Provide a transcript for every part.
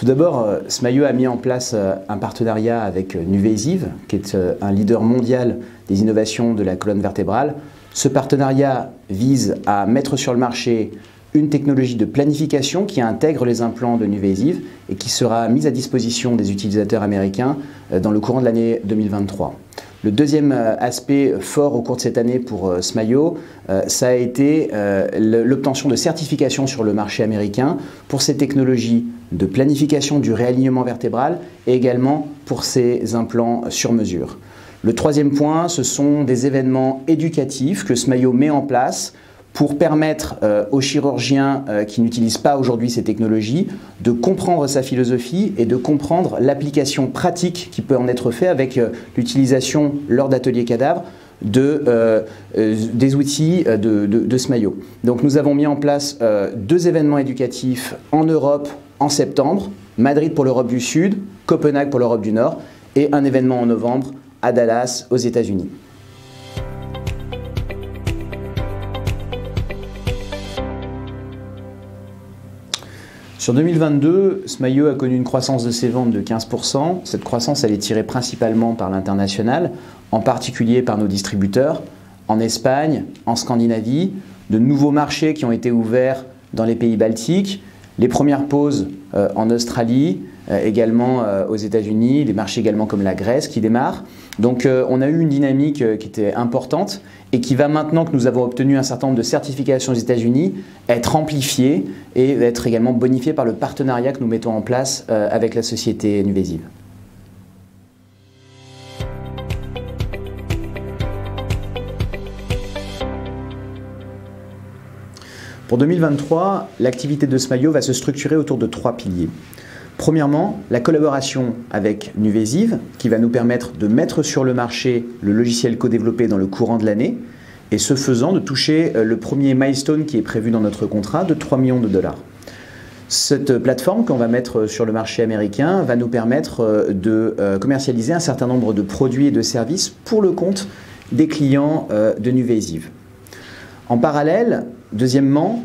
Tout d'abord, Smayo a mis en place un partenariat avec NuVasive, qui est un leader mondial des innovations de la colonne vertébrale. Ce partenariat vise à mettre sur le marché une technologie de planification qui intègre les implants de NuVasive et qui sera mise à disposition des utilisateurs américains dans le courant de l'année 2023. Le deuxième aspect fort au cours de cette année pour Smayo, ça a été l'obtention de certification sur le marché américain pour ces technologies de planification du réalignement vertébral et également pour ces implants sur mesure. Le troisième point, ce sont des événements éducatifs que Smayo met en place pour permettre aux chirurgiens qui n'utilisent pas aujourd'hui ces technologies de comprendre sa philosophie et de comprendre l'application pratique qui peut en être faite avec l'utilisation lors d'ateliers cadavres des outils de Smayo. Donc nous avons mis en place 2 événements éducatifs en Europe en septembre, Madrid pour l'Europe du Sud, Copenhague pour l'Europe du Nord et un événement en novembre à Dallas aux États-Unis. Sur 2022, Smayo a connu une croissance de ses ventes de 15%. Cette croissance, elle est tirée principalement par l'international, en particulier par nos distributeurs, en Espagne, en Scandinavie, de nouveaux marchés qui ont été ouverts dans les pays baltiques, les premières pauses en Australie, également aux États-Unis, des marchés également comme la Grèce qui démarrent. Donc on a eu une dynamique qui était importante et qui va maintenant que nous avons obtenu un certain nombre de certifications aux États-Unis être amplifiée et être également bonifiée par le partenariat que nous mettons en place avec la société NuVasive. Pour 2023, l'activité de Smayo va se structurer autour de 3 piliers. Premièrement, la collaboration avec NuVasive qui va nous permettre de mettre sur le marché le logiciel co-développé dans le courant de l'année et ce faisant de toucher le premier milestone qui est prévu dans notre contrat de 3 millions de dollars. Cette plateforme qu'on va mettre sur le marché américain va nous permettre de commercialiser un certain nombre de produits et de services pour le compte des clients de NuVasive. En parallèle, deuxièmement,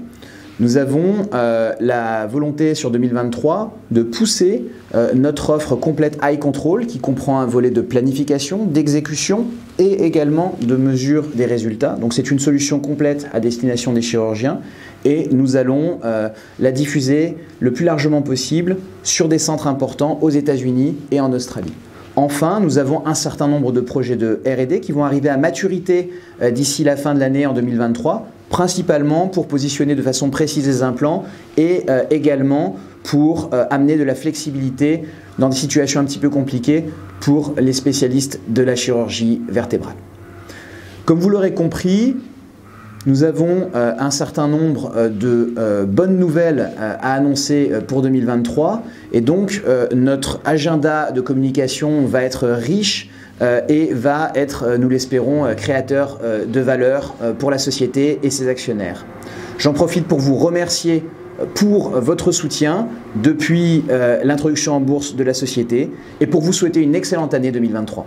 nous avons la volonté sur 2023 de pousser notre offre complète Eye Control qui comprend un volet de planification, d'exécution et également de mesure des résultats. Donc c'est une solution complète à destination des chirurgiens et nous allons la diffuser le plus largement possible sur des centres importants aux États-Unis et en Australie. Enfin, nous avons un certain nombre de projets de R&D qui vont arriver à maturité d'ici la fin de l'année en 2023, principalement pour positionner de façon précise les implants et également pour amener de la flexibilité dans des situations un petit peu compliquées pour les spécialistes de la chirurgie vertébrale. Comme vous l'aurez compris, nous avons un certain nombre de bonnes nouvelles à annoncer pour 2023 et donc notre agenda de communication va être riche et va être, nous l'espérons, créateur de valeur pour la société et ses actionnaires. J'en profite pour vous remercier pour votre soutien depuis l'introduction en bourse de la société et pour vous souhaiter une excellente année 2023.